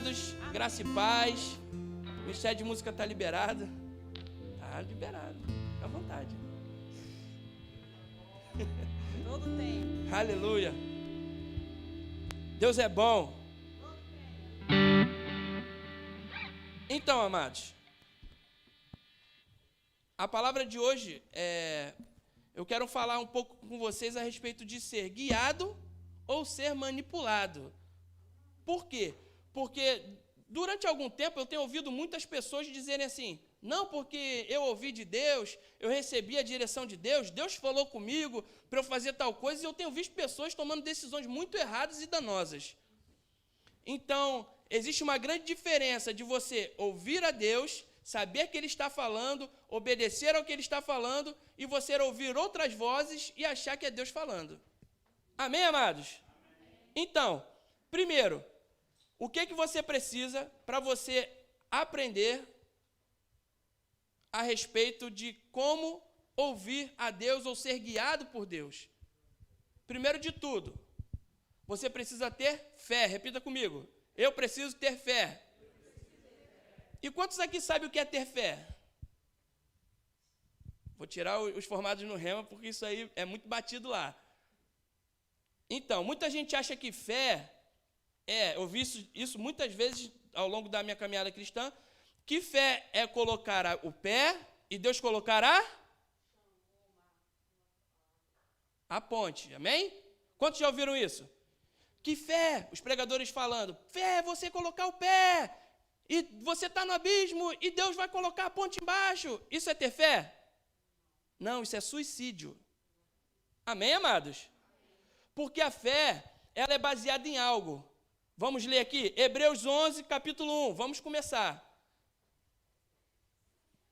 amados, graça e paz. O Ministério de Música está liberado. Está liberado, fica à vontade. Todo tempo. Aleluia. Deus é bom. Então, amados, a palavra de hoje eu quero falar um pouco com vocês a respeito de ser guiado ou ser manipulado. Por quê? Porque durante algum tempo eu tenho ouvido muitas pessoas dizerem assim: não, porque eu ouvi de Deus, eu recebi a direção de Deus, Deus falou comigo para eu fazer tal coisa, e eu tenho visto pessoas tomando decisões muito erradas e danosas. Então, existe uma grande diferença de você ouvir a Deus, saber que Ele está falando, obedecer ao que Ele está falando, e você ouvir outras vozes e achar que é Deus falando. Amém, amados? Então, primeiro, o que você precisa para você aprender a respeito de como ouvir a Deus ou ser guiado por Deus? Primeiro de tudo, você precisa ter fé. Repita comigo. Eu preciso ter fé. E quantos aqui sabem o que é ter fé? Vou tirar os formados no rema, porque isso aí é muito batido lá. Então, muita gente acha que fé eu vi isso muitas vezes ao longo da minha caminhada cristã, que fé é colocar o pé e Deus colocará a ponte. Amém? Quantos já ouviram isso? Que fé, os pregadores falando, fé é você colocar o pé, e você está no abismo, e Deus vai colocar a ponte embaixo. Isso é ter fé? Não, isso é suicídio. Amém, amados? Porque a fé, ela é baseada em algo. Vamos ler aqui, Hebreus 11, capítulo 1, vamos começar.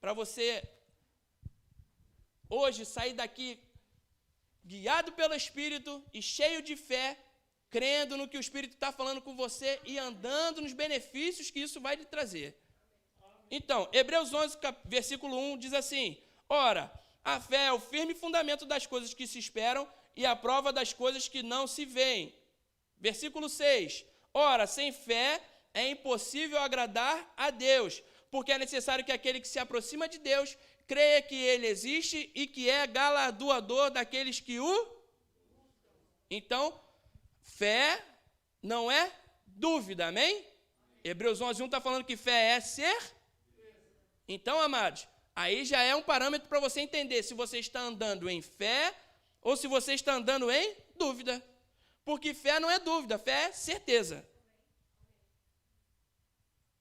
Para você, hoje, sair daqui guiado pelo Espírito e cheio de fé, crendo no que o Espírito está falando com você e andando nos benefícios que isso vai lhe trazer. Então, Hebreus 11, versículo 1, diz assim: ora, a fé é o firme fundamento das coisas que se esperam e a prova das coisas que não se veem. Versículo 6, ora, sem fé é impossível agradar a Deus, porque é necessário que aquele que se aproxima de Deus creia que Ele existe e que é galardoador daqueles que o... Então, fé não é dúvida, amém? Hebreus 11, 1 está falando que fé é ser. Então, amados, aí já é um parâmetro para você entender se você está andando em fé ou se você está andando em dúvida. Porque fé não é dúvida, fé é certeza.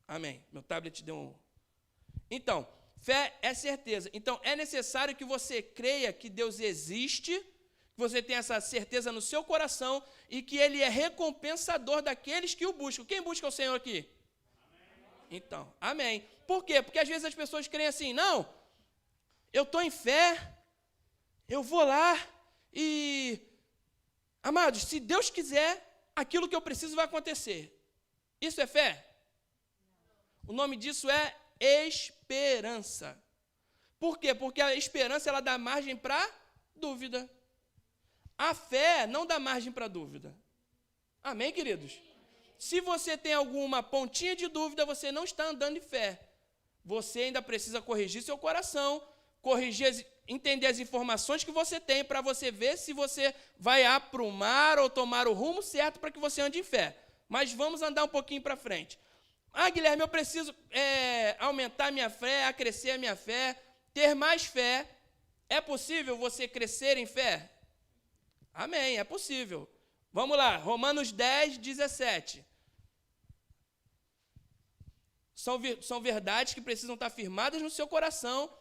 Amém. Meu tablet deu um... Então, fé é certeza. Então, é necessário que você creia que Deus existe, que você tenha essa certeza no seu coração e que Ele é recompensador daqueles que o buscam. Quem busca o Senhor aqui? Amém. Então, amém. Por quê? Porque às vezes as pessoas creem assim: não, eu estou em fé, eu vou lá e... Amados, se Deus quiser, aquilo que eu preciso vai acontecer. Isso é fé? O nome disso é esperança. Por quê? Porque a esperança ela dá margem para dúvida. A fé não dá margem para dúvida. Amém, queridos? Se você tem alguma pontinha de dúvida, você não está andando em fé. Você ainda precisa corrigir seu coração, entender as informações que você tem para você ver se você vai aprumar ou tomar o rumo certo para que você ande em fé. Mas vamos andar um pouquinho para frente. Ah, Guilherme, eu preciso aumentar minha fé, acrescer a minha fé, ter mais fé. É possível você crescer em fé? Amém, é possível. Vamos lá, Romanos 10, 17. São verdades que precisam estar firmadas no seu coração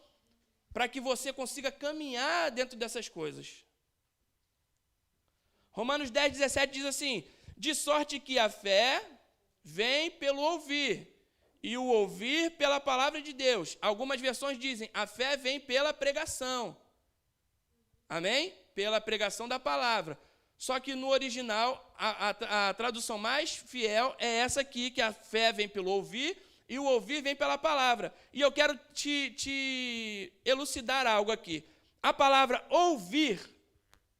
para que você consiga caminhar dentro dessas coisas. Romanos 10, 17 diz assim: de sorte que a fé vem pelo ouvir, e o ouvir pela palavra de Deus. Algumas versões dizem, a fé vem pela pregação. Amém? Pela pregação da palavra. Só que no original, a tradução mais fiel é essa aqui, que a fé vem pelo ouvir, e o ouvir vem pela palavra. E eu quero te elucidar algo aqui. A palavra ouvir,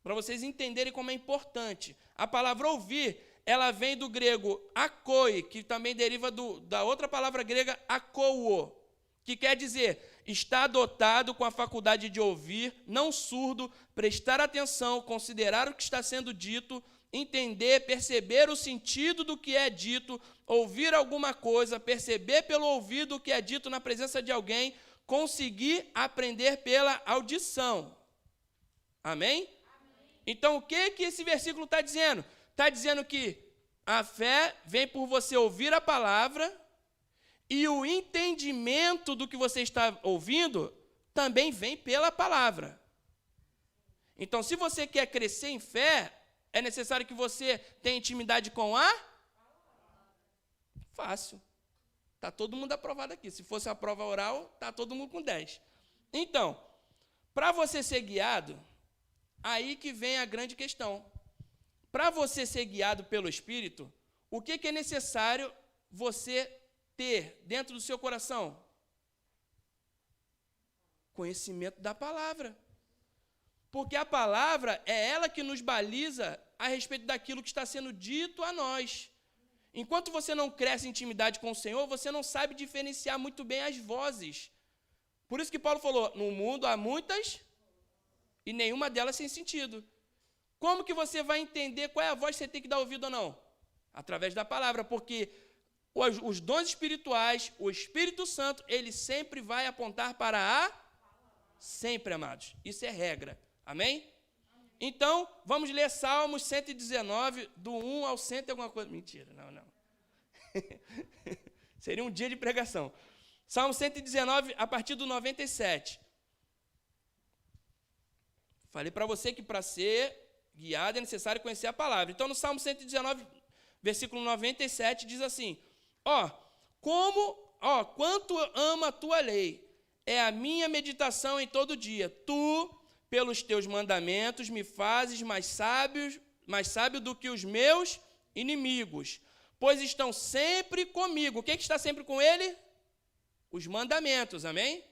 para vocês entenderem como é importante, a palavra ouvir ela vem do grego akoi, que também deriva da outra palavra grega akouo, que quer dizer estar dotado com a faculdade de ouvir, não surdo, prestar atenção, considerar o que está sendo dito, entender, perceber o sentido do que é dito, ouvir alguma coisa, perceber pelo ouvido o que é dito na presença de alguém, conseguir aprender pela audição. Amém? Então, o que esse versículo está dizendo? Está dizendo que a fé vem por você ouvir a palavra e o entendimento do que você está ouvindo também vem pela palavra. Então, se você quer crescer em fé, é necessário que você tenha intimidade com a? Fácil. Está todo mundo aprovado aqui. Se fosse a prova oral, está todo mundo com 10. Então, para você ser guiado, aí que vem a grande questão. Para você ser guiado pelo Espírito, o que é necessário você ter dentro do seu coração? Conhecimento da palavra. Porque a palavra é ela que nos baliza a respeito daquilo que está sendo dito a nós. Enquanto você não cresce em intimidade com o Senhor, você não sabe diferenciar muito bem as vozes. Por isso que Paulo falou, no mundo há muitas e nenhuma delas sem sentido. Como que você vai entender qual é a voz que você tem que dar ouvido ou não? Através da palavra, porque os dons espirituais, o Espírito Santo, ele sempre vai apontar para a... Sempre, amados. Isso é regra. Amém? Então, vamos ler Salmos 119, do 1 ao 100 e alguma coisa. Mentira, não. Seria um dia de pregação. Salmo 119, a partir do 97. Falei para você que para ser guiado é necessário conhecer a palavra. Então, no Salmo 119, versículo 97, diz assim: quanto amo a tua lei, é a minha meditação em todo dia. Tu, pelos teus mandamentos, me fazes mais sábio do que os meus inimigos, pois estão sempre comigo. O que está sempre com ele? Os mandamentos, amém?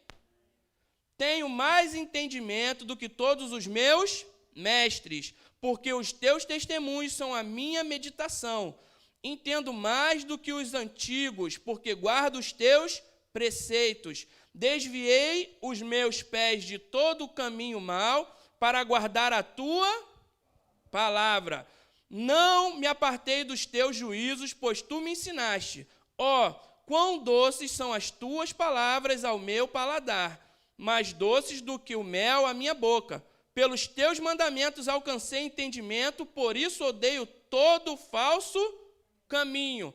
Tenho mais entendimento do que todos os meus mestres, porque os teus testemunhos são a minha meditação. Entendo mais do que os antigos, porque guardo os teus preceitos. Desviei os meus pés de todo o caminho mau para guardar a tua palavra. Não me apartei dos teus juízos, pois tu me ensinaste. Quão doces são as tuas palavras ao meu paladar, mais doces do que o mel à minha boca. Pelos teus mandamentos alcancei entendimento, por isso odeio todo falso caminho.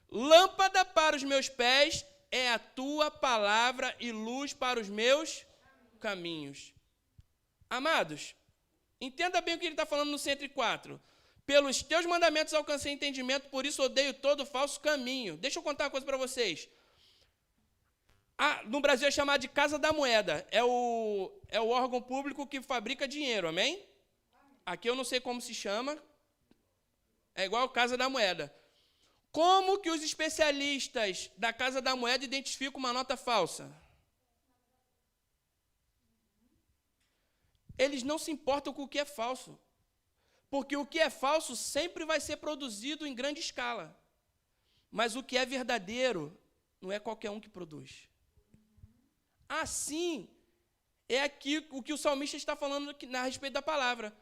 Lâmpada para os meus pés é a tua palavra e luz para os meus caminhos. Amados, entenda bem o que ele está falando no 104. Pelos teus mandamentos alcancei entendimento, por isso odeio todo falso caminho. Deixa eu contar uma coisa para vocês. No Brasil é chamado de Casa da Moeda. É o órgão público que fabrica dinheiro, amém? Aqui eu não sei como se chama. É igual Casa da Moeda. Como que os especialistas da Casa da Moeda identificam uma nota falsa? Eles não se importam com o que é falso. Porque o que é falso sempre vai ser produzido em grande escala. Mas o que é verdadeiro não é qualquer um que produz. Assim, é aqui o que o salmista está falando a respeito da palavra.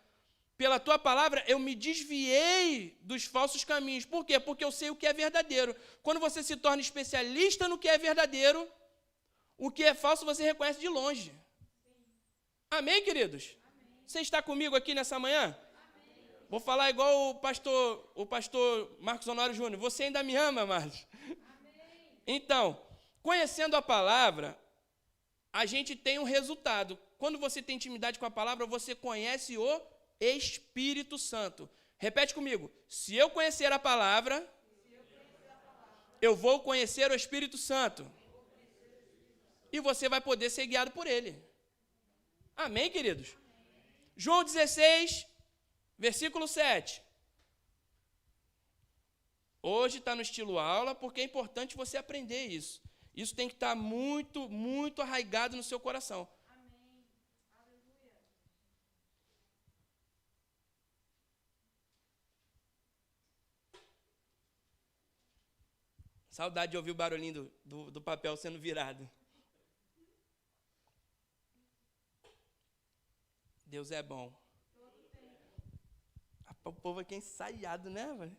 Pela tua palavra, eu me desviei dos falsos caminhos. Por quê? Porque eu sei o que é verdadeiro. Quando você se torna especialista no que é verdadeiro, o que é falso você reconhece de longe. Amém, queridos? Amém. Você está comigo aqui nessa manhã? Amém. Vou falar igual o pastor Marcos Honório Júnior. Você ainda me ama, Marcos? Então, conhecendo a palavra, a gente tem um resultado. Quando você tem intimidade com a palavra, você conhece o Espírito Santo. Repete comigo. Se eu conhecer a palavra, eu vou conhecer o Espírito Santo. E você vai poder ser guiado por ele. Amém, queridos? João 16, versículo 7. Hoje está no estilo aula, porque é importante você aprender isso. Isso tem que estar muito, muito arraigado no seu coração. Amém. Aleluia. Saudade de ouvir o barulhinho do papel sendo virado. Deus é bom. O povo aqui é ensaiado, né, velho?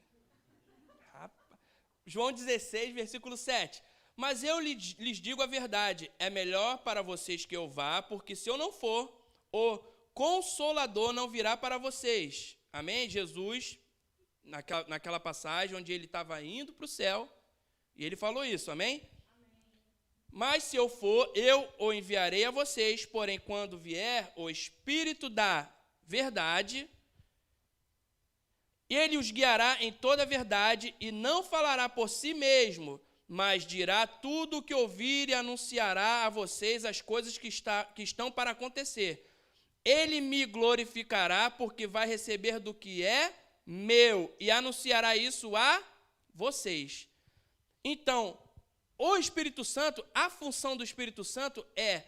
João 16, versículo 7. Mas eu lhes digo a verdade, é melhor para vocês que eu vá, porque se eu não for, o Consolador não virá para vocês. Amém? Jesus, naquela passagem onde ele estava indo para o céu, e ele falou isso, amém? Amém? Mas se eu for, eu o enviarei a vocês, porém quando vier o Espírito da verdade, ele os guiará em toda a verdade e não falará por si mesmo, mas dirá tudo o que ouvir e anunciará a vocês as coisas que estão para acontecer. Ele me glorificará, porque vai receber do que é meu e anunciará isso a vocês. Então, o Espírito Santo, a função do Espírito Santo é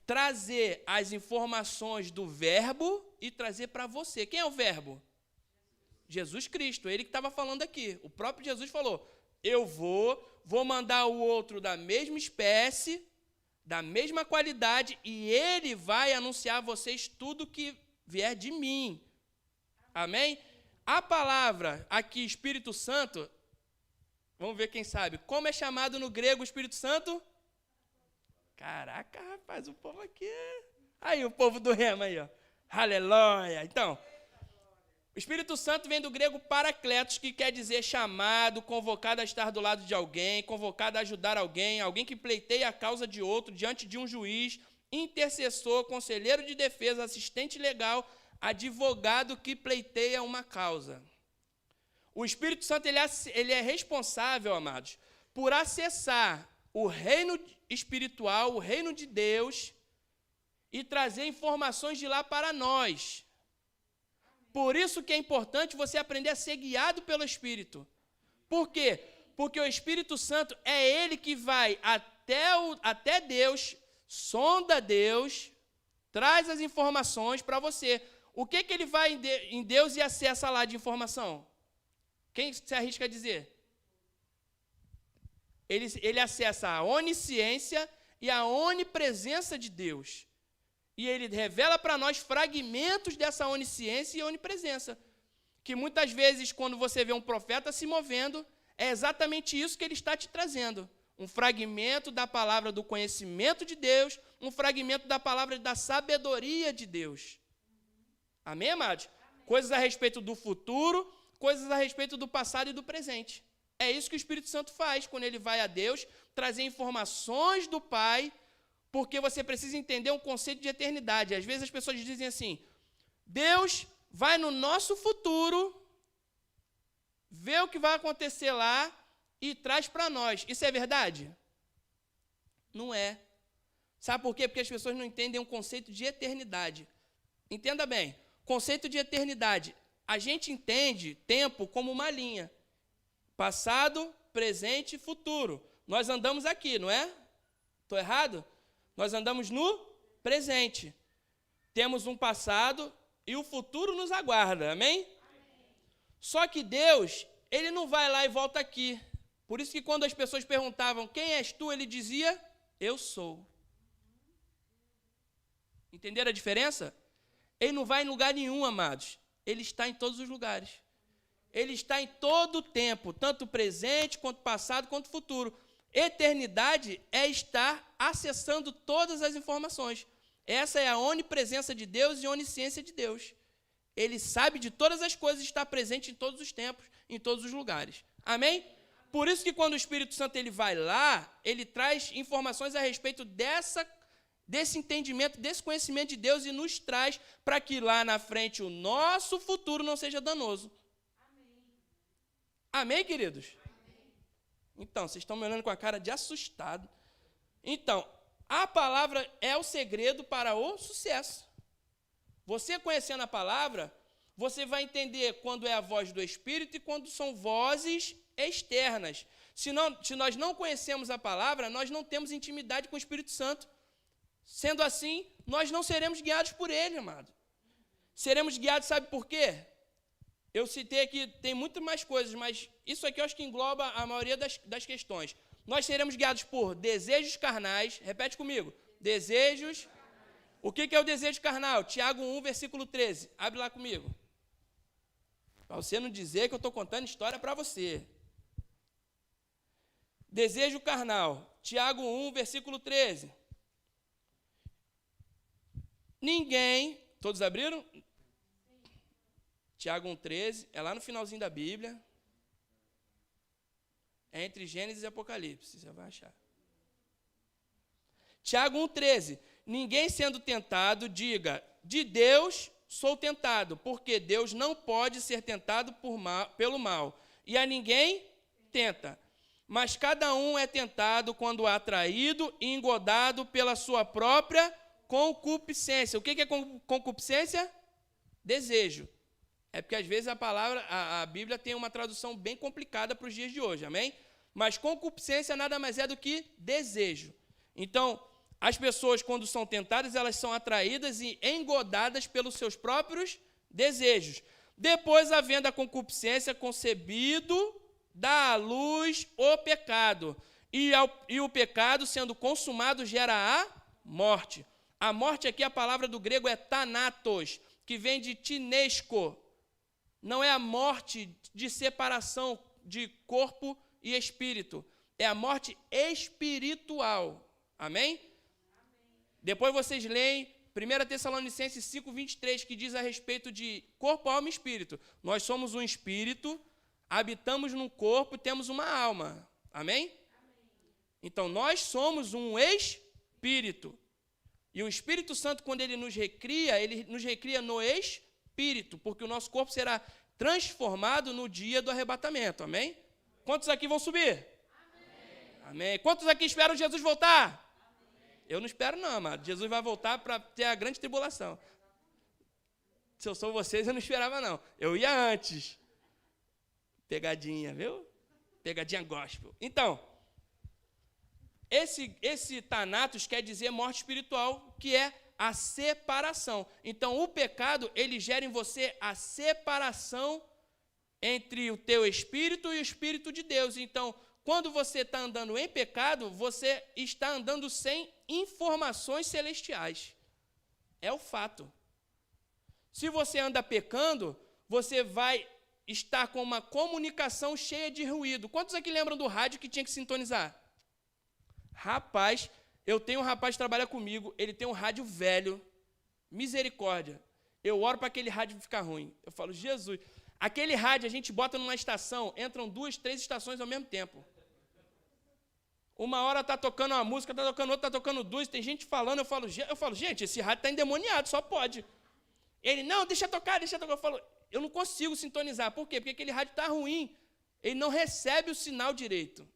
trazer as informações do Verbo e trazer para você. Quem é o Verbo? Jesus Cristo, ele que estava falando aqui. O próprio Jesus falou, eu vou mandar o outro da mesma espécie, da mesma qualidade, e ele vai anunciar a vocês tudo que vier de mim. Amém? A palavra aqui, Espírito Santo, vamos ver quem sabe. Como é chamado no grego o Espírito Santo? Caraca, rapaz, o povo aqui é... Aí, o povo do Rema aí, ó. Aleluia. Então, o Espírito Santo vem do grego parakletos, que quer dizer chamado, convocado a estar do lado de alguém, convocado a ajudar alguém, alguém que pleiteia a causa de outro diante de um juiz, intercessor, conselheiro de defesa, assistente legal, advogado que pleiteia uma causa. O Espírito Santo ele é responsável, amados, por acessar o reino espiritual, o reino de Deus, e trazer informações de lá para nós. Por isso que é importante você aprender a ser guiado pelo Espírito. Por quê? Porque o Espírito Santo é ele que vai até Deus, sonda Deus, traz as informações para você. O que ele vai em Deus e acessa lá de informação? Quem se arrisca a dizer? Ele acessa a onisciência e a onipresença de Deus. E ele revela para nós fragmentos dessa onisciência e onipresença. Que muitas vezes, quando você vê um profeta se movendo, é exatamente isso que ele está te trazendo. Um fragmento da palavra do conhecimento de Deus, um fragmento da palavra da sabedoria de Deus. Amém, amados? Amém. Coisas a respeito do futuro, coisas a respeito do passado e do presente. É isso que o Espírito Santo faz quando ele vai a Deus, trazer informações do Pai, porque você precisa entender um conceito de eternidade. Às vezes as pessoas dizem assim, Deus vai no nosso futuro, vê o que vai acontecer lá e traz para nós. Isso é verdade? Não é. Sabe por quê? Porque as pessoas não entendem um conceito de eternidade. Entenda bem, conceito de eternidade. A gente entende tempo como uma linha. Passado, presente e futuro. Nós andamos aqui, não é? Estou errado? Nós andamos no presente. Temos um passado e o futuro nos aguarda, amém? Só que Deus, ele não vai lá e volta aqui. Por isso que quando as pessoas perguntavam, quem és tu? Ele dizia, eu sou. Entenderam a diferença? Ele não vai em lugar nenhum, amados. Ele está em todos os lugares. Ele está em todo o tempo, tanto presente, quanto passado, quanto futuro. Eternidade é estar acessando todas as informações. Essa é a onipresença de Deus e a onisciência de Deus. Ele sabe de todas as coisas e está presente em todos os tempos, em todos os lugares. Amém? Por isso que quando o Espírito Santo ele vai lá, ele traz informações a respeito desse entendimento, desse conhecimento de Deus e nos traz para que lá na frente o nosso futuro não seja danoso. Amém, Amém, queridos? Então, vocês estão me olhando com a cara de assustado. Então, a palavra é o segredo para o sucesso. Você conhecendo a palavra, você vai entender quando é a voz do Espírito e quando são vozes externas. Se nós não conhecemos a palavra, nós não temos intimidade com o Espírito Santo. Sendo assim, nós não seremos guiados por ele, amado. Seremos guiados, sabe por quê? Eu citei aqui, tem muito mais coisas, mas isso aqui eu acho que engloba a maioria das questões. Nós seremos guiados por desejos carnais. Repete comigo. Desejos. O que é o desejo carnal? Tiago 1, versículo 13. Abre lá comigo. Para você não dizer que eu estou contando história para você. Desejo carnal. Tiago 1, versículo 13. Ninguém... Todos abriram? Tiago 1,13, é lá no finalzinho da Bíblia. É entre Gênesis e Apocalipse, você vai achar. Tiago 1,13, ninguém sendo tentado, diga, de Deus sou tentado, porque Deus não pode ser tentado pelo mal, e a ninguém tenta. Mas cada um é tentado quando é atraído e engodado pela sua própria concupiscência. O que é concupiscência? Desejo. É porque às vezes a Bíblia tem uma tradução bem complicada para os dias de hoje, amém? Mas concupiscência nada mais é do que desejo. Então, as pessoas quando são tentadas, elas são atraídas e engodadas pelos seus próprios desejos. Depois, havendo a concupiscência, concebido, dá à luz o pecado. E o pecado, sendo consumado, gera a morte. A morte aqui, a palavra do grego é thanatos, que vem de tinesco. Não é a morte de separação de corpo e espírito. É a morte espiritual. Amém? Amém. Depois vocês leem 1 Tessalonicenses 5:23, que diz a respeito de corpo, alma e espírito. Nós somos um espírito, habitamos num corpo e temos uma alma. Amém? Amém. Então, nós somos um espírito. E o Espírito Santo, quando ele nos recria no espírito, porque o nosso corpo será transformado no dia do arrebatamento. Amém? Quantos aqui vão subir? Amém. Amém. Quantos aqui esperam Jesus voltar? Amém. Eu não espero não, amado. Jesus vai voltar para ter a grande tribulação. Se eu sou vocês, eu não esperava não. Eu ia antes. Pegadinha, viu? Pegadinha gospel. Então, esse thanatos quer dizer morte espiritual, que é a separação. Então, o pecado, ele gera em você a separação entre o teu espírito e o espírito de Deus. Então, quando você está andando em pecado, você está andando sem informações celestiais. É o fato. Se você anda pecando, você vai estar com uma comunicação cheia de ruído. Quantos aqui lembram do rádio que tinha que sintonizar? Rapaz, eu tenho um rapaz que trabalha comigo, ele tem um rádio velho, misericórdia. Eu oro para aquele rádio ficar ruim. Eu falo, Jesus, aquele rádio a gente bota numa estação, entram 2, 3 estações ao mesmo tempo. Uma hora está tocando uma música, está tocando outra, está tocando 2, tem gente falando, eu falo, gente, esse rádio está endemoniado, só pode. Ele, não, deixa tocar. Eu falo, eu não consigo sintonizar. Por quê? Porque aquele rádio está ruim, ele não recebe o sinal direito.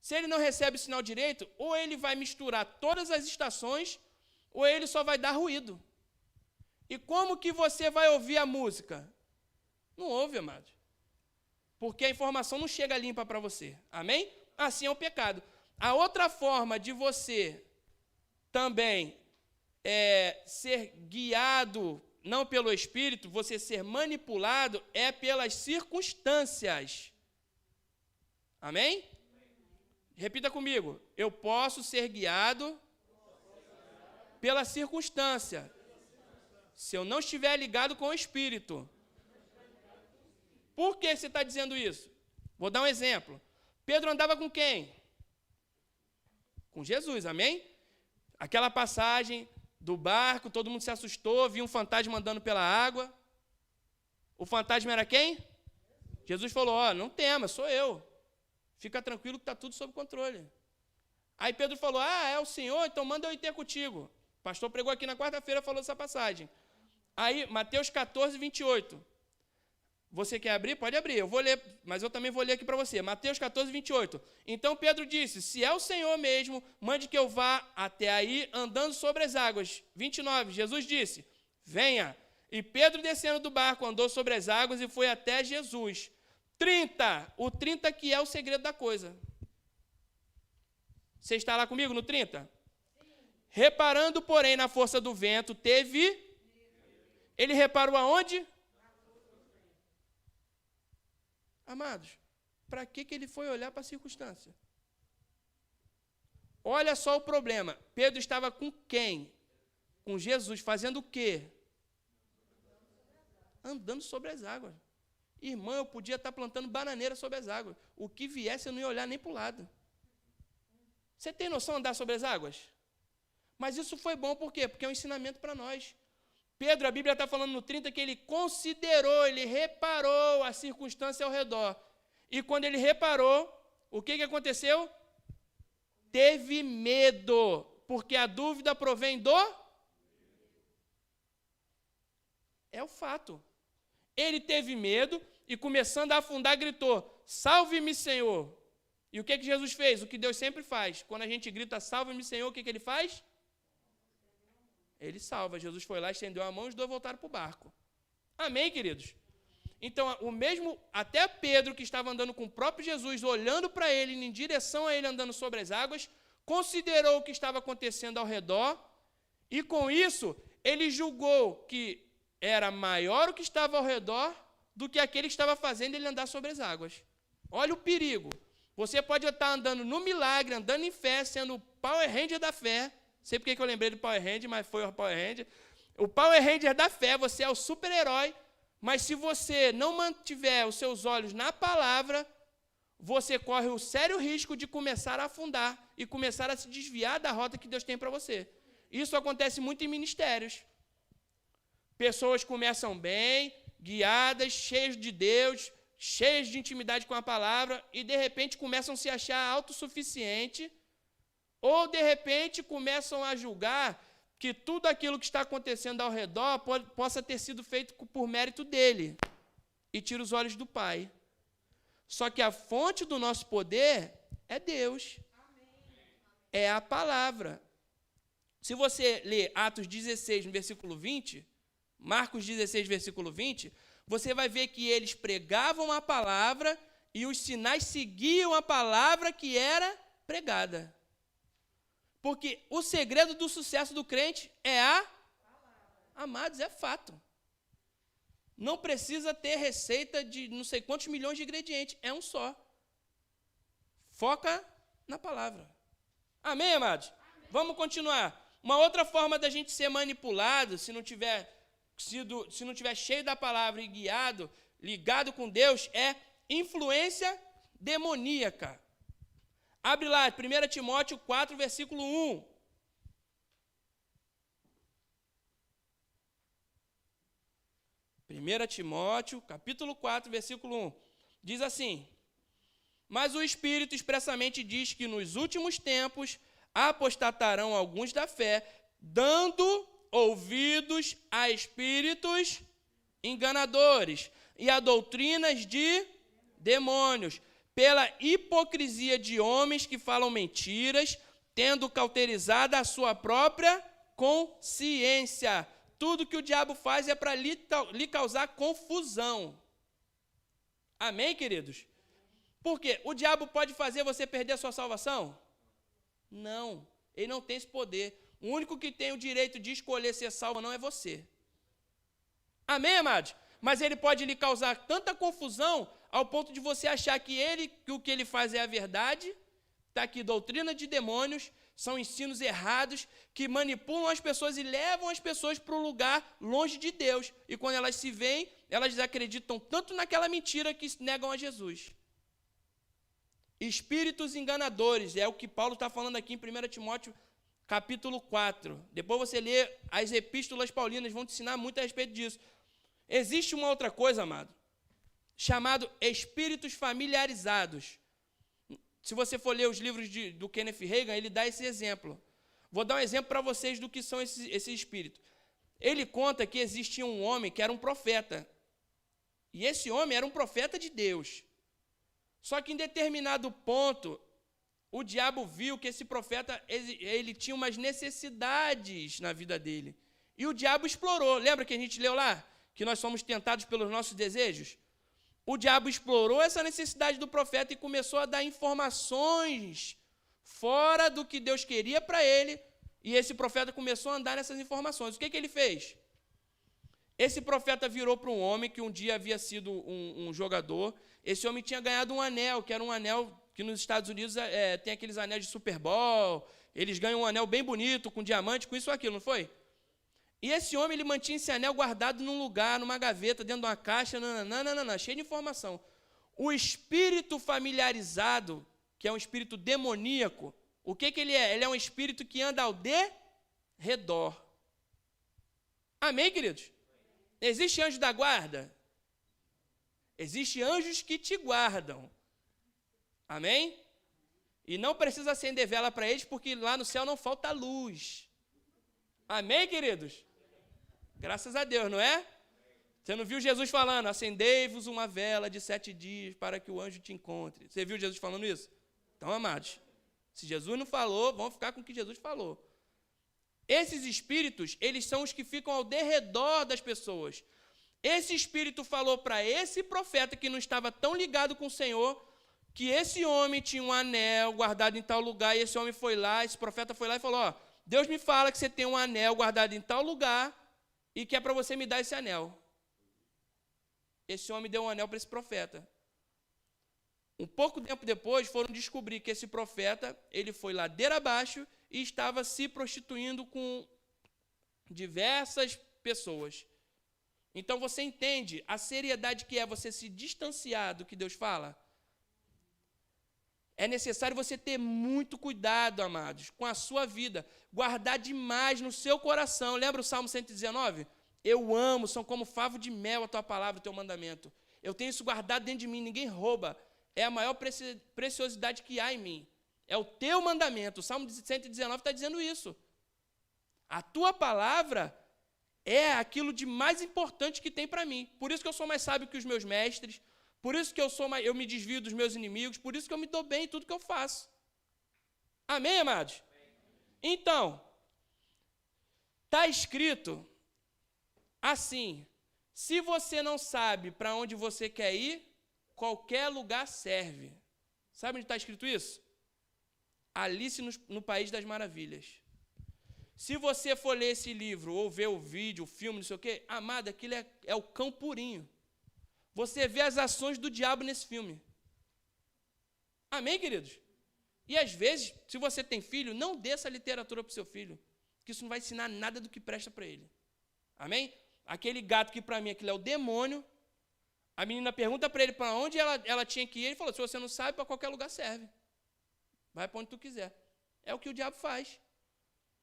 Se ele não recebe o sinal direito, ou ele vai misturar todas as estações, ou ele só vai dar ruído. E como que você vai ouvir a música? Não ouve, amado. Porque a informação não chega limpa para você. Amém? Assim é o pecado. A outra forma de você também ser guiado, não pelo Espírito, você ser manipulado, é pelas circunstâncias. Amém? Repita comigo. Eu posso ser guiado pela circunstância, se eu não estiver ligado com o Espírito. Por que você está dizendo isso? Vou dar um exemplo. Pedro andava com quem? Com Jesus, amém? Aquela passagem do barco, todo mundo se assustou, viu um fantasma andando pela água. O fantasma era quem? Jesus falou, não tema, sou eu. Fica tranquilo que está tudo sob controle. Aí Pedro falou, é o Senhor, então manda eu ir ter contigo. O pastor pregou aqui na quarta-feira, falou essa passagem. Aí, Mateus 14, 28. Você quer abrir? Pode abrir. Eu vou ler, mas eu também vou ler aqui para você. Mateus 14, 28. Então Pedro disse, se é o Senhor mesmo, mande que eu vá até aí andando sobre as águas. 29. Jesus disse, venha. E Pedro, descendo do barco, andou sobre as águas e foi até Jesus. 30. O 30 que é o segredo da coisa. Você está lá comigo no 30? Sim. Reparando, porém, na força do vento, teve... Ele reparou aonde? Amados, para que ele foi olhar para a circunstância? Olha só o problema. Pedro estava com quem? Com Jesus, fazendo o quê? Andando sobre as águas. Irmão, eu podia estar plantando bananeira sobre as águas. O que viesse, eu não ia olhar nem para o lado. Você tem noção de andar sobre as águas? Mas isso foi bom, por quê? Porque é um ensinamento para nós. Pedro, a Bíblia está falando no 30 que ele considerou, ele reparou a circunstância ao redor. E quando ele reparou, o que aconteceu? Teve medo, porque a dúvida provém do... É o fato. Ele teve medo e, começando a afundar, gritou, salve-me, Senhor. E o que Jesus fez? O que Deus sempre faz. Quando a gente grita, salve-me, Senhor, o que ele faz? Ele salva. Jesus foi lá, estendeu a mão e os dois voltaram para o barco. Amém, queridos? Então, o mesmo, até Pedro, que estava andando com o próprio Jesus, olhando para ele, em direção a ele, andando sobre as águas, considerou o que estava acontecendo ao redor, e com isso, ele julgou que era maior o que estava ao redor do que aquele que estava fazendo ele andar sobre as águas. Olha o perigo. Você pode estar andando no milagre, andando em fé, sendo o Power Ranger da fé. Não sei porque que eu lembrei do Power Ranger, mas foi o Power Ranger. O Power Ranger da fé, você é o super-herói, mas se você não mantiver os seus olhos na palavra, você corre o sério risco de começar a afundar e começar a se desviar da rota que Deus tem para você. Isso acontece muito em ministérios. Pessoas começam bem, guiadas, cheias de Deus, cheias de intimidade com a palavra, e de repente começam a se achar autossuficiente, ou de repente começam a julgar que tudo aquilo que está acontecendo ao redor possa ter sido feito por mérito dele, e tira os olhos do Pai. Só que a fonte do nosso poder é Deus. É a palavra. Se você ler Atos 16, no versículo 20, Marcos 16, versículo 20, você vai ver que eles pregavam a palavra e os sinais seguiam a palavra que era pregada. Porque o segredo do sucesso do crente é a palavra. Amados, é fato. Não precisa ter receita de não sei quantos milhões de ingredientes, é um só. Foca na palavra. Amém, amados? Amém. Vamos continuar. Uma outra forma da gente ser manipulado, se não tiver cheio da palavra e guiado, ligado com Deus, é influência demoníaca. Abre lá, 1 Timóteo 4, versículo 1. Timóteo, capítulo 4, versículo 1. Diz assim: mas o Espírito expressamente diz que nos últimos tempos apostatarão alguns da fé, dando ouvidos a espíritos enganadores e a doutrinas de demônios, pela hipocrisia de homens que falam mentiras, tendo cauterizada a sua própria consciência. Tudo que o diabo faz é para lhe causar confusão. Amém, queridos? Por quê? O diabo pode fazer você perder a sua salvação? Não, ele não tem esse poder. O único que tem o direito de escolher ser salvo não é você. Amém, amados? Mas ele pode lhe causar tanta confusão ao ponto de você achar que o que ele faz é a verdade. Está aqui, doutrina de demônios, são ensinos errados que manipulam as pessoas e levam as pessoas para um lugar longe de Deus. E quando elas se veem, elas acreditam tanto naquela mentira que negam a Jesus. Espíritos enganadores, é o que Paulo está falando aqui em 1 Timóteo capítulo 4. Depois você lê as epístolas paulinas, vão te ensinar muito a respeito disso. Existe uma outra coisa, amado, chamado espíritos familiarizados. Se você for ler os livros do Kenneth Hagin, ele dá esse exemplo. Vou dar um exemplo para vocês do que são esses espíritos. Ele conta que existia um homem que era um profeta. E esse homem era um profeta de Deus. Só que em determinado ponto, o diabo viu que esse profeta ele tinha umas necessidades na vida dele. E o diabo explorou. Lembra que a gente leu lá? Que nós somos tentados pelos nossos desejos? O diabo explorou essa necessidade do profeta e começou a dar informações fora do que Deus queria para ele. E esse profeta começou a andar nessas informações. O que ele fez? Esse profeta virou para um homem que um dia havia sido um jogador. Esse homem tinha ganhado um anel, que era um anel que nos Estados Unidos tem aqueles anéis de Super Bowl. Eles ganham um anel bem bonito, com diamante, com isso ou aquilo, não foi? E esse homem, ele mantinha esse anel guardado num lugar, numa gaveta, dentro de uma caixa, cheio de informação. O espírito familiarizado, que é um espírito demoníaco, o que ele é? Ele é um espírito que anda ao redor. Amém, queridos? Existe anjo da guarda? Existem anjos que te guardam. Amém? E não precisa acender vela para eles, porque lá no céu não falta luz. Amém, queridos? Graças a Deus, não é? Você não viu Jesus falando, acendei-vos uma vela de 7 dias para que o anjo te encontre. Você viu Jesus falando isso? Então, amados, se Jesus não falou, vamos ficar com o que Jesus falou. Esses espíritos, eles são os que ficam ao derredor das pessoas. Esse espírito falou para esse profeta que não estava tão ligado com o Senhor, que esse homem tinha um anel guardado em tal lugar, e esse homem foi lá, esse profeta foi lá e falou, Deus me fala que você tem um anel guardado em tal lugar e que é para você me dar esse anel. Esse homem deu um anel para esse profeta. Um pouco tempo depois, foram descobrir que esse profeta, ele foi ladeira abaixo e estava se prostituindo com diversas pessoas. Então, você entende a seriedade que é você se distanciar do que Deus fala? É necessário você ter muito cuidado, amados, com a sua vida. Guardar demais no seu coração. Lembra o Salmo 119? Eu amo, são como favo de mel a tua palavra, o teu mandamento. Eu tenho isso guardado dentro de mim, ninguém rouba. É a maior preciosidade que há em mim. É o teu mandamento. O Salmo 119 está dizendo isso. A tua palavra é aquilo de mais importante que tem para mim. Por isso que eu sou mais sábio que os meus mestres. Por isso que eu me desvio dos meus inimigos. Por isso que eu me dou bem em tudo que eu faço. Amém, amados? Então, está escrito assim: se você não sabe para onde você quer ir, qualquer lugar serve. Sabe onde está escrito isso? Alice no País das Maravilhas. Se você for ler esse livro, ou ver o vídeo, o filme, não sei o quê, amado, aquilo é o cão purinho. Você vê as ações do diabo nesse filme. Amém, queridos? E às vezes, se você tem filho, não dê essa literatura para o seu filho, que isso não vai ensinar nada do que presta para ele. Amém? Aquele gato que para mim aquilo é o demônio, a menina pergunta para ele para onde ela tinha que ir, ele falou, se você não sabe, para qualquer lugar serve. Vai para onde tu quiser. É o que o diabo faz.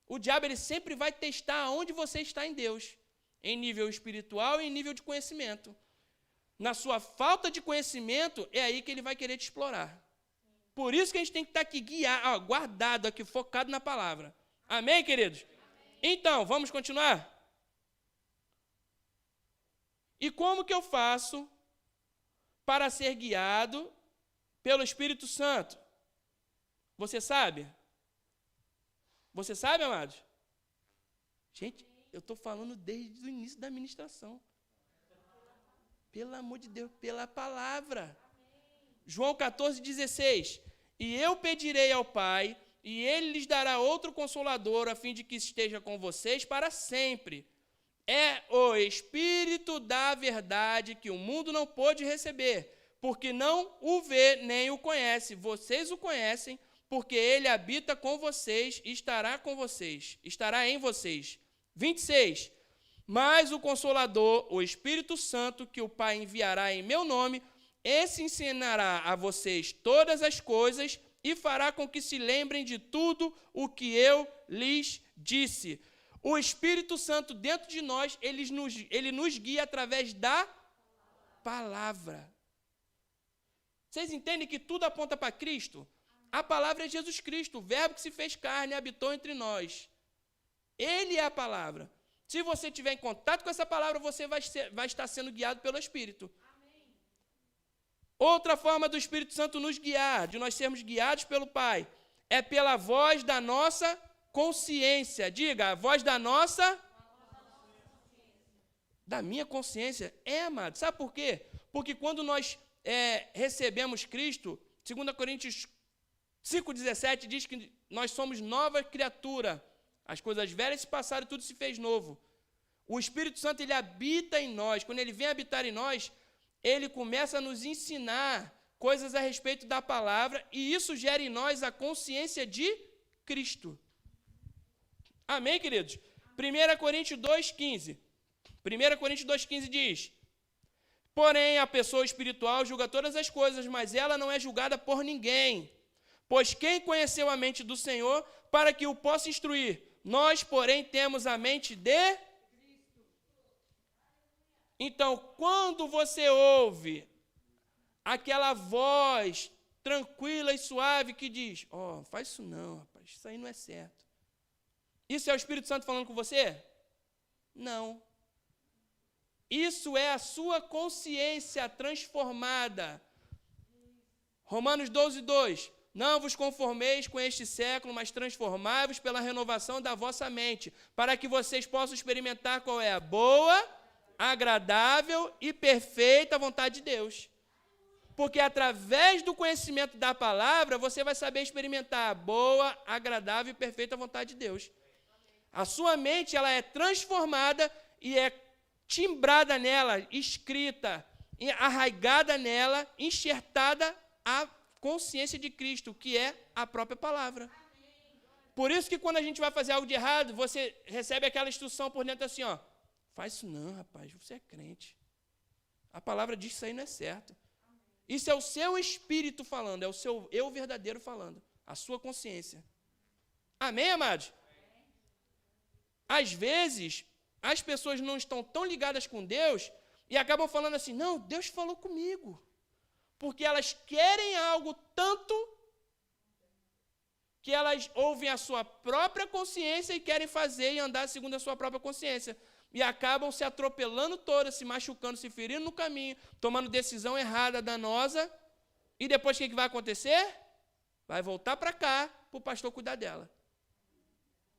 O diabo ele sempre vai testar onde você está em Deus, em nível espiritual e em nível de conhecimento. Na sua falta de conhecimento, é aí que ele vai querer te explorar. Por isso que a gente tem que estar aqui guardado aqui, focado na palavra. Amém, queridos? Amém. Então, vamos continuar? E como que eu faço para ser guiado pelo Espírito Santo? Você sabe? Você sabe, amados? Gente, eu estou falando desde o início da ministração. Pelo amor de Deus, pela palavra. João 14,16. E eu pedirei ao Pai, e Ele lhes dará outro Consolador, a fim de que esteja com vocês para sempre. É o Espírito da verdade que o mundo não pôde receber, porque não o vê nem o conhece. Vocês o conhecem, porque Ele habita com vocês e estará com vocês, estará em vocês. 26. Mas o Consolador, o Espírito Santo, que o Pai enviará em meu nome, esse ensinará a vocês todas as coisas e fará com que se lembrem de tudo o que eu lhes disse. O Espírito Santo dentro de nós, ele nos guia através da palavra. Vocês entendem que tudo aponta para Cristo? A palavra é Jesus Cristo, o verbo que se fez carne e habitou entre nós. Ele é a palavra. Se você estiver em contato com essa palavra, você vai estar sendo guiado pelo Espírito. Amém. Outra forma do Espírito Santo nos guiar, de nós sermos guiados pelo Pai, é pela voz da nossa consciência. Diga, a voz da nossa... Da minha consciência. Amado. Sabe por quê? Porque quando nós recebemos Cristo, 2 Coríntios 5,17 diz que nós somos nova criatura. As coisas velhas se passaram e tudo se fez novo. O Espírito Santo, ele habita em nós. Quando ele vem habitar em nós, ele começa a nos ensinar coisas a respeito da palavra, e isso gera em nós a consciência de Cristo. Amém, queridos? 1 Coríntios 2,15. 1 Coríntios 2,15 diz: porém, a pessoa espiritual julga todas as coisas, mas ela não é julgada por ninguém. Pois quem conheceu a mente do Senhor para que o possa instruir? Nós, porém, temos a mente de Cristo. Então, quando você ouve aquela voz tranquila e suave que diz: ó, faz isso não, rapaz, isso aí não é certo. Isso é o Espírito Santo falando com você? Não. Isso é a sua consciência transformada. Romanos 12:2. Não vos conformeis com este século, mas transformai-vos pela renovação da vossa mente, para que vocês possam experimentar qual é a boa, agradável e perfeita vontade de Deus. Porque através do conhecimento da palavra, você vai saber experimentar a boa, agradável e perfeita vontade de Deus. A sua mente, ela é transformada e é timbrada nela, escrita, arraigada nela, enxertada a consciência de Cristo, que é a própria palavra. Por isso que quando a gente vai fazer algo de errado, você recebe aquela instrução por dentro assim, ó, faz isso não, rapaz, você é crente. A palavra diz que isso aí não é certo. Isso é o seu espírito falando, é o seu eu verdadeiro falando, a sua consciência. Amém, amados? Às vezes, as pessoas não estão tão ligadas com Deus e acabam falando assim, não, Deus falou comigo. Porque elas querem algo tanto que elas ouvem a sua própria consciência e querem fazer e andar segundo a sua própria consciência. E acabam se atropelando todas, se machucando, se ferindo no caminho, tomando decisão errada, danosa. E depois o que vai acontecer? Vai voltar para cá, para o pastor cuidar dela.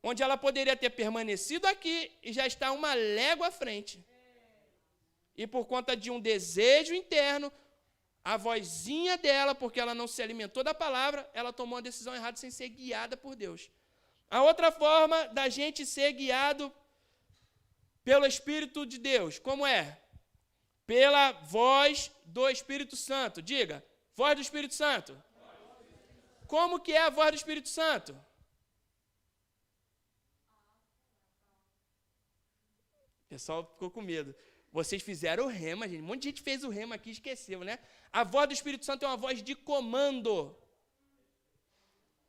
Onde ela poderia ter permanecido aqui e já está uma légua à frente. E por conta de um desejo interno, a vozinha dela, porque ela não se alimentou da palavra, ela tomou uma decisão errada sem ser guiada por Deus. A outra forma da gente ser guiado pelo Espírito de Deus, como é? Pela voz do Espírito Santo. Diga, voz do Espírito Santo. Como que é a voz do Espírito Santo? O pessoal ficou com medo. Vocês fizeram o rema, gente. Um monte de gente fez o rema aqui e esqueceu, né? A voz do Espírito Santo é uma voz de comando.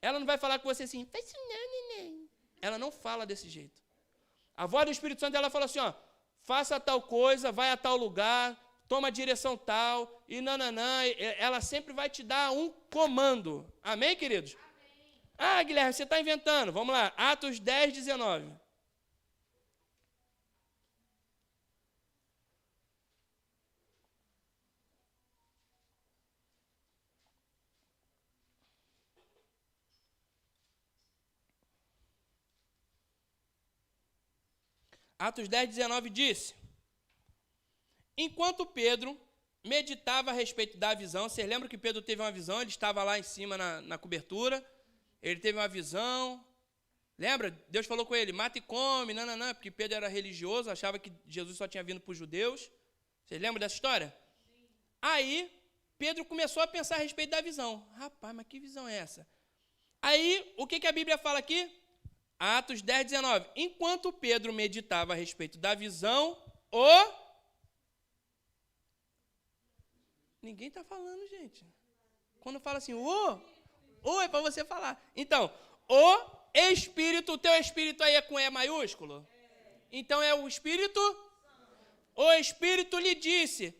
Ela não vai falar com você assim, faz isso não, neném. Ela não fala desse jeito. A voz do Espírito Santo, ela fala assim, ó, faça tal coisa, vai a tal lugar, toma a direção tal, e nananã. Ela sempre vai te dar um comando. Amém, queridos? Amém. Ah, Guilherme, você está inventando. Vamos lá, Atos 10:19. Atos 10:19 disse: enquanto Pedro meditava a respeito da visão, vocês lembram que Pedro teve uma visão, ele estava lá em cima na cobertura, ele teve uma visão, lembra? Deus falou com ele, mata e come, nananã, porque Pedro era religioso, achava que Jesus só tinha vindo para os judeus. Vocês lembram dessa história? Sim. Aí, Pedro começou a pensar a respeito da visão. Rapaz, mas que visão é essa? Aí, o que a Bíblia fala aqui? Atos 10:19. Enquanto Pedro meditava a respeito da visão, Ninguém está falando, gente. Quando fala assim, é para você falar. Então, o Espírito, o teu Espírito aí é com E maiúsculo? Então é o Espírito? O Espírito lhe disse,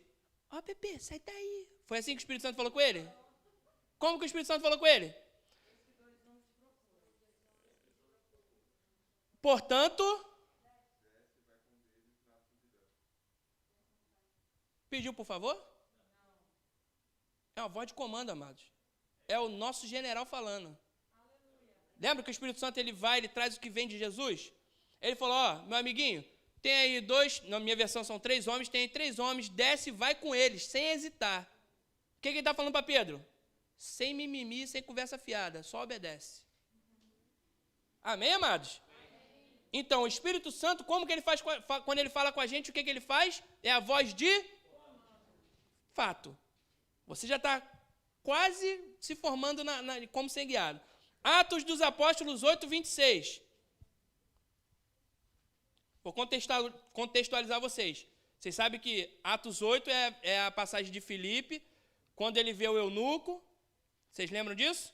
Pepe, sai daí. Foi assim que o Espírito Santo falou com ele? Como que o Espírito Santo falou com ele? Portanto, pediu por favor? É uma voz de comando, amados. É o nosso general falando. Lembra que o Espírito Santo ele traz o que vem de Jesus? Ele falou, meu amiguinho, tem aí 2, na minha versão são 3 homens, tem aí 3 homens, desce e vai com eles, sem hesitar. O que ele está falando para Pedro? Sem mimimi, sem conversa fiada, só obedece. Amém, amados? Então, o Espírito Santo, como que ele faz quando ele fala com a gente, o que ele faz? É a voz de fato. Você já está quase se formando como ser guiado. Atos dos Apóstolos 8, 26. Vou contextualizar vocês. Vocês sabem que Atos 8 é a passagem de Filipe, quando ele vê o eunuco. Vocês lembram disso?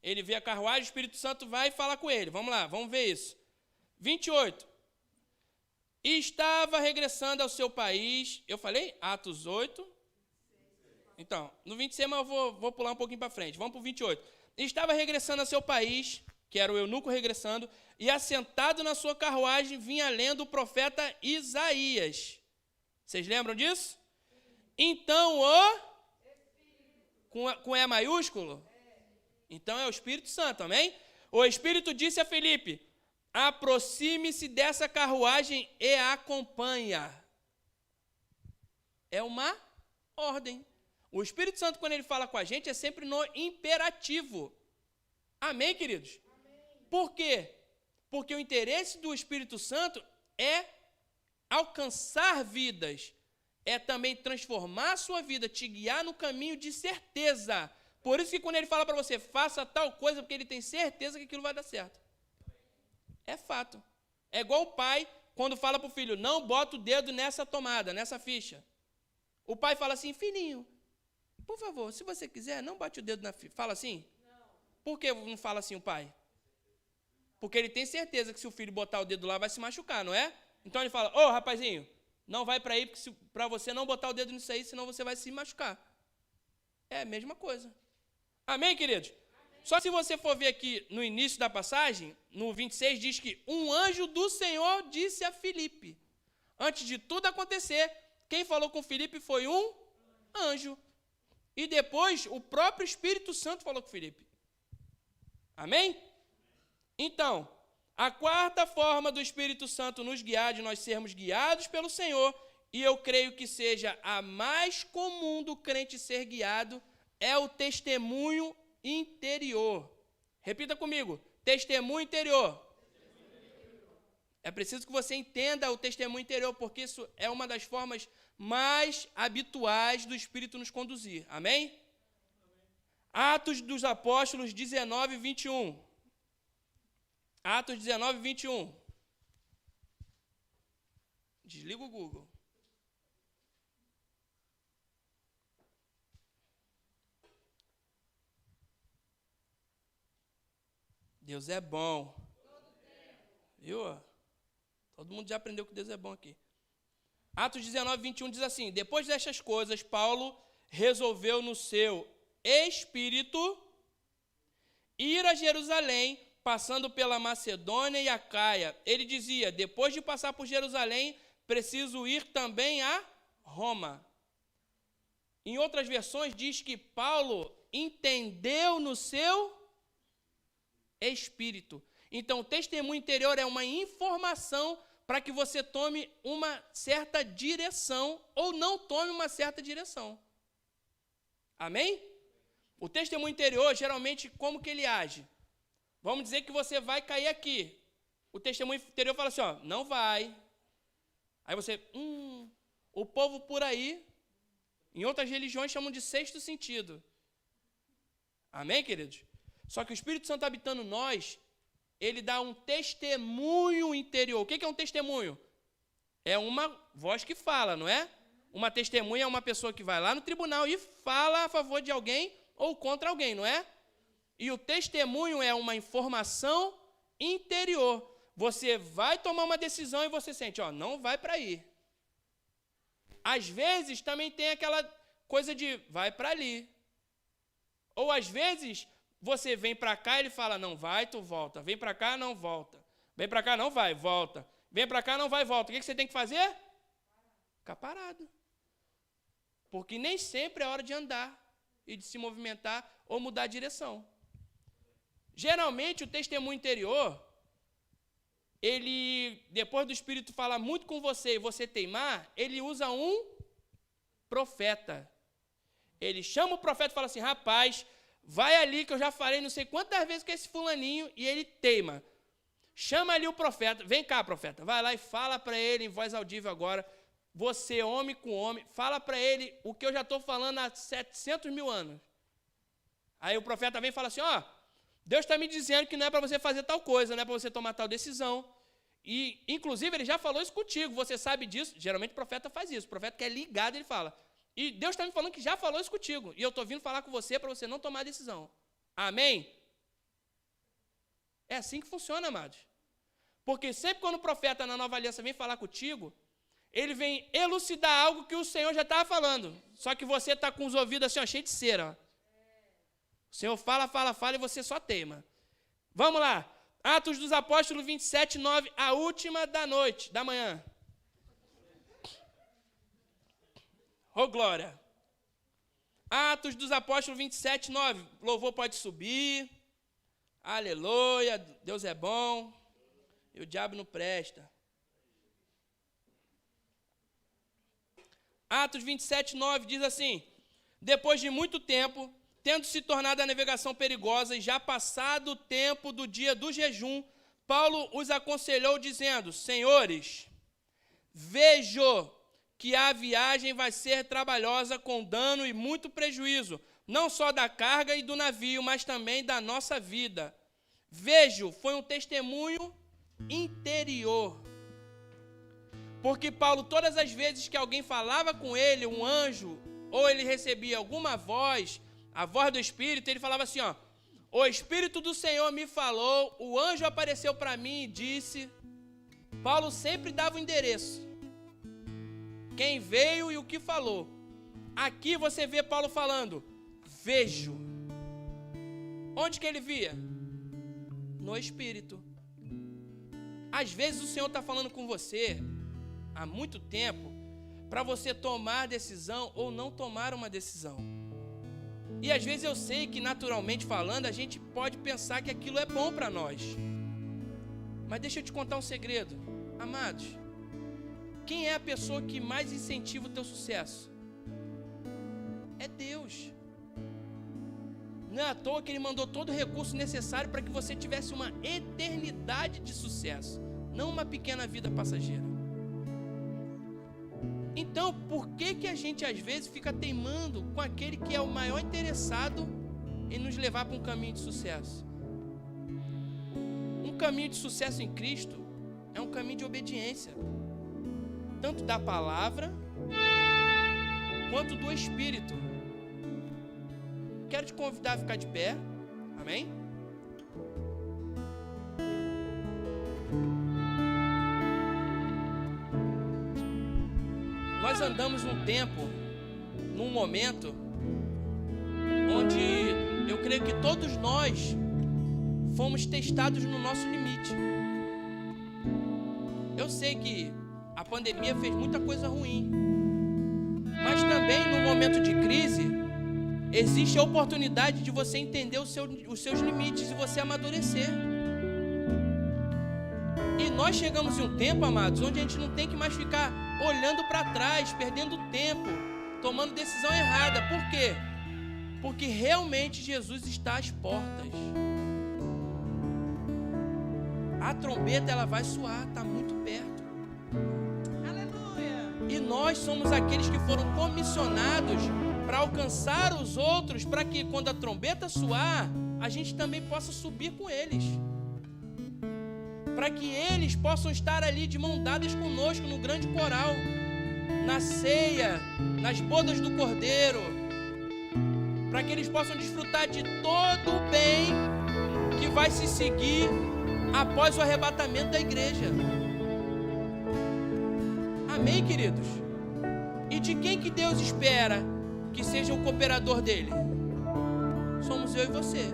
Ele vê a carruagem, o Espírito Santo vai e fala com ele. Vamos lá, vamos ver isso. 28. E estava regressando ao seu país. Eu falei? Atos 8. Então, no 26, mas eu vou pular um pouquinho para frente. Vamos para o 28. E estava regressando ao seu país, que era o eunuco regressando, e assentado na sua carruagem vinha lendo o profeta Isaías. Vocês lembram disso? Então com E maiúsculo? Então é o Espírito Santo, amém? O Espírito disse a Filipe: aproxime-se dessa carruagem e a acompanha. É uma ordem. O Espírito Santo, quando ele fala com a gente, é sempre no imperativo. Amém, queridos? Amém. Por quê? Porque o interesse do Espírito Santo é alcançar vidas, é também transformar a sua vida, te guiar no caminho de certeza. Por isso que quando ele fala para você, faça tal coisa, porque ele tem certeza que aquilo vai dar certo. É fato. É igual o pai, quando fala para o filho, não bota o dedo nessa tomada, nessa ficha. O pai fala assim, filhinho, por favor, se você quiser, não bate o dedo na ficha. Fala assim? Não. Por que não fala assim o pai? Porque ele tem certeza que se o filho botar o dedo lá, vai se machucar, não é? Então ele fala, ô rapazinho, não vai para aí, para você não botar o dedo nisso aí, senão você vai se machucar. É a mesma coisa. Amém, queridos? Amém. Só se você for ver aqui no início da passagem, no 26, diz que um anjo do Senhor disse a Filipe. Antes de tudo acontecer, quem falou com Filipe foi um anjo. E depois, o próprio Espírito Santo falou com Filipe. Amém? Então, a quarta forma do Espírito Santo nos guiar, de nós sermos guiados pelo Senhor, e eu creio que seja a mais comum do crente ser guiado, é o testemunho interior. Repita comigo, testemunho interior. É preciso que você entenda o testemunho interior, porque isso é uma das formas mais habituais do Espírito nos conduzir. Amém? Amém. Atos dos Apóstolos 19, 21. Atos 19, 21. Desliga o Google. Deus é bom. Viu? Todo mundo já aprendeu que Deus é bom aqui. Atos 19, 21 diz assim, depois destas coisas, Paulo resolveu no seu espírito ir a Jerusalém, passando pela Macedônia e Acaia. Ele dizia, depois de passar por Jerusalém, preciso ir também a Roma. Em outras versões diz que Paulo entendeu no seu espírito. Então, o testemunho interior é uma informação para que você tome uma certa direção ou não tome uma certa direção. Amém? O testemunho interior, geralmente, como que ele age? Vamos dizer que você vai cair aqui. O testemunho interior fala assim, ó, não vai. Aí você, o povo por aí, em outras religiões chamam de sexto sentido. Amém, queridos? Só que o Espírito Santo habitando em nós, ele dá um testemunho interior. O que é um testemunho? É uma voz que fala, não é? Uma testemunha é uma pessoa que vai lá no tribunal e fala a favor de alguém ou contra alguém, não é? E o testemunho é uma informação interior. Você vai tomar uma decisão e você sente, ó, não vai para aí. Às vezes também tem aquela coisa de vai para ali. Ou às vezes você vem para cá e ele fala, não vai, tu volta. Vem para cá, não volta. Vem para cá, não vai, volta. Vem para cá, não vai, volta. O que você tem que fazer? Ficar parado. Porque nem sempre é hora de andar e de se movimentar ou mudar a direção. Geralmente, o testemunho interior, ele, depois do Espírito falar muito com você e você teimar, ele usa um profeta. Ele chama o profeta e fala assim, rapaz, vai ali que eu já falei não sei quantas vezes com esse fulaninho e ele teima. chama ali o profeta. Vem cá, profeta. Vai lá e fala para ele em voz audível agora. Você, homem com homem, fala para ele o que eu já estou falando há 700 mil anos. Aí o profeta vem e fala assim, ó, Deus está me dizendo que não é para você fazer tal coisa, não é para você tomar tal decisão. E, inclusive, ele já falou isso contigo, você sabe disso. Geralmente o profeta faz isso, o profeta que é ligado, ele fala. E Deus está me falando que já falou isso contigo. E eu estou vindo falar com você para você não tomar decisão. Amém? É assim que funciona, amados. Porque sempre quando o profeta na Nova Aliança vem falar contigo, ele vem elucidar algo que o Senhor já estava falando. Só que você está com os ouvidos assim, ó, cheios de cera. Ó. O Senhor fala, fala, fala e você só teima. Vamos lá. Atos dos Apóstolos 27, 9, a última da noite, da manhã. Oh, glória. Atos dos Apóstolos 27, 9. Louvor pode subir. Aleluia. Deus é bom. E o diabo não presta. Atos 27, 9 diz assim: depois de muito tempo, tendo se tornado a navegação perigosa e já passado o tempo do dia do jejum, Paulo os aconselhou dizendo: senhores, vejo que a viagem vai ser trabalhosa, com dano e muito prejuízo, não só da carga e do navio, mas também da nossa vida. Vejo, foi um testemunho interior. Porque Paulo, todas as vezes que alguém falava com ele, um anjo, ou ele recebia alguma voz, a voz do Espírito, ele falava assim, ó, o Espírito do Senhor me falou, o anjo apareceu para mim e disse. Paulo sempre dava o endereço. Quem veio e o que falou. Aqui você vê Paulo falando, vejo. Onde que ele via? No Espírito. Às vezes o Senhor está falando com você há muito tempo para você tomar decisão ou não tomar uma decisão. E às vezes eu sei que naturalmente falando a gente pode pensar que aquilo é bom para nós. Mas deixa eu te contar um segredo. Amados, quem é a pessoa que mais incentiva o teu sucesso? É Deus. Não é à toa que Ele mandou todo o recurso necessário para que você tivesse uma eternidade de sucesso, não uma pequena vida passageira. Então, por que a gente às vezes fica teimando com aquele que é o maior interessado em nos levar para um caminho de sucesso? Um caminho de sucesso em Cristo é um caminho de obediência, tanto da palavra quanto do Espírito. Quero te convidar a ficar de pé. Amém? Nós andamos num tempo, num momento, onde eu creio que todos nós fomos testados no nosso limite. Eu sei que a pandemia fez muita coisa ruim, mas também no momento de crise, existe a oportunidade de você entender os seus limites e você amadurecer. E nós chegamos em um tempo, amados, onde a gente não tem que mais ficar olhando para trás, perdendo tempo, tomando decisão errada. Por quê? Porque realmente Jesus está às portas. A trombeta ela vai soar, está muito perto. Aleluia! E nós somos aqueles que foram comissionados para alcançar os outros, para que quando a trombeta soar, a gente também possa subir com eles. Para que eles possam estar ali de mão dadas conosco no grande coral, na ceia, nas bodas do Cordeiro, para que eles possam desfrutar de todo o bem que vai se seguir após o arrebatamento da igreja. Amém, queridos? E de quem que Deus espera que seja o cooperador dele? Somos eu e você.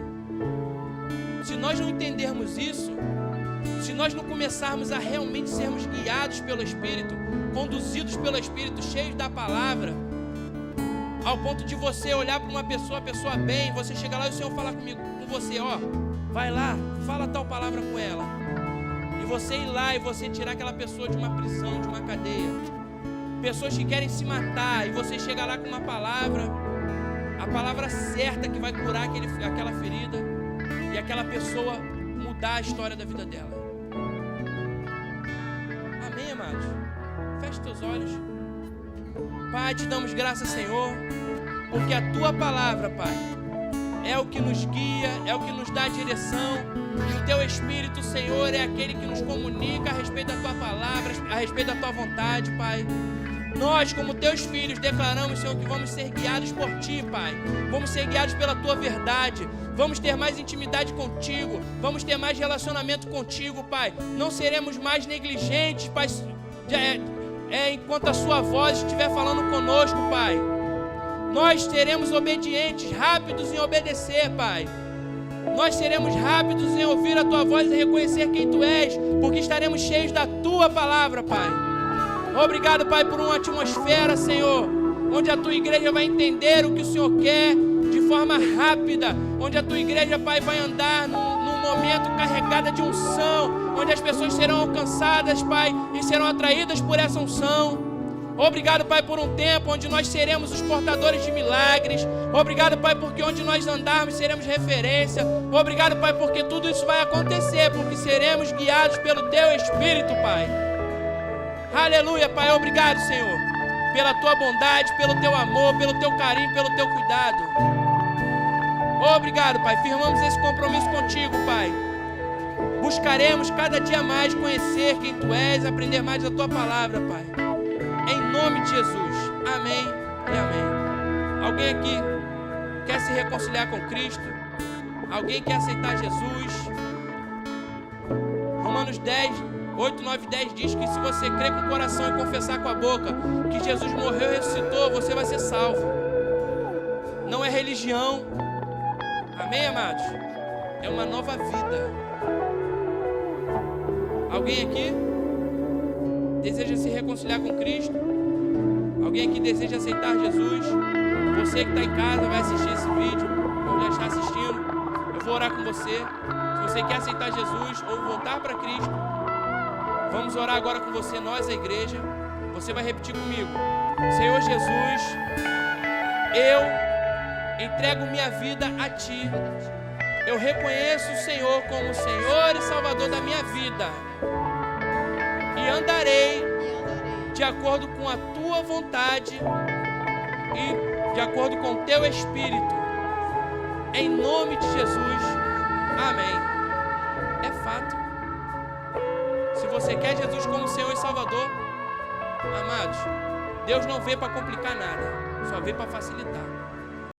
Se nós não entendermos isso, se nós não começarmos a realmente sermos guiados pelo Espírito, conduzidos pelo Espírito, cheios da palavra, ao ponto de você olhar para uma pessoa, a pessoa bem, você chega lá e o Senhor falar com você, ó, vai lá, fala tal palavra com ela, e você ir lá e você tirar aquela pessoa de uma prisão, de uma cadeia, pessoas que querem se matar, e você chega lá com uma palavra, a palavra certa que vai curar aquela ferida, e aquela pessoa mudar a história da vida dela. Amém, amados? Feche teus olhos. Pai, te damos graças, Senhor, porque a Tua palavra, Pai, é o que nos guia, é o que nos dá a direção. E o Teu Espírito, Senhor, é aquele que nos comunica a respeito da Tua palavra, a respeito da Tua vontade, Pai. Nós, como Teus filhos, declaramos, Senhor, que vamos ser guiados por Ti, Pai. Vamos ser guiados pela Tua verdade. Vamos ter mais intimidade contigo. Vamos ter mais relacionamento contigo, Pai. Não seremos mais negligentes, Pai, enquanto a Sua voz estiver falando conosco, Pai. Nós seremos obedientes, rápidos em obedecer, Pai. Nós seremos rápidos em ouvir a Tua voz e reconhecer quem Tu és, porque estaremos cheios da Tua palavra, Pai. Obrigado, Pai, por uma atmosfera, Senhor, onde a Tua igreja vai entender o que o Senhor quer de forma rápida, onde a Tua igreja, Pai, vai andar num momento carregada de unção, onde as pessoas serão alcançadas, Pai, e serão atraídas por essa unção. Obrigado, Pai, por um tempo onde nós seremos os portadores de milagres. Obrigado, Pai, porque onde nós andarmos seremos referência. Obrigado, Pai, porque tudo isso vai acontecer, porque seremos guiados pelo Teu Espírito, Pai. Aleluia, Pai. Obrigado, Senhor, pela Tua bondade, pelo Teu amor, pelo Teu carinho, pelo Teu cuidado. Obrigado, Pai. Firmamos esse compromisso contigo, Pai. Buscaremos cada dia mais conhecer quem Tu és, aprender mais da Tua palavra, Pai. Em nome de Jesus. Amém e amém. Alguém aqui quer se reconciliar com Cristo? Alguém quer aceitar Jesus? Romanos 10, 8, 9 e 10 diz que se você crer com o coração e confessar com a boca que Jesus morreu e ressuscitou, você vai ser salvo. Não é religião. Amém, amados? É uma nova vida. Alguém aqui deseja se reconciliar com Cristo? Alguém aqui deseja aceitar Jesus? Você que está em casa vai assistir esse vídeo, ou já está assistindo, eu vou orar com você. Se você quer aceitar Jesus ou voltar para Cristo, vamos orar agora com você, nós, a igreja. Você vai repetir comigo: Senhor Jesus, eu entrego minha vida a Ti. Eu reconheço o Senhor como Senhor e Salvador da minha vida. E andarei de acordo com a Tua vontade e de acordo com o Teu Espírito. Em nome de Jesus. Amém. É fato. Se você quer Jesus como Senhor e Salvador, amados, Deus não veio para complicar nada, só veio para facilitar.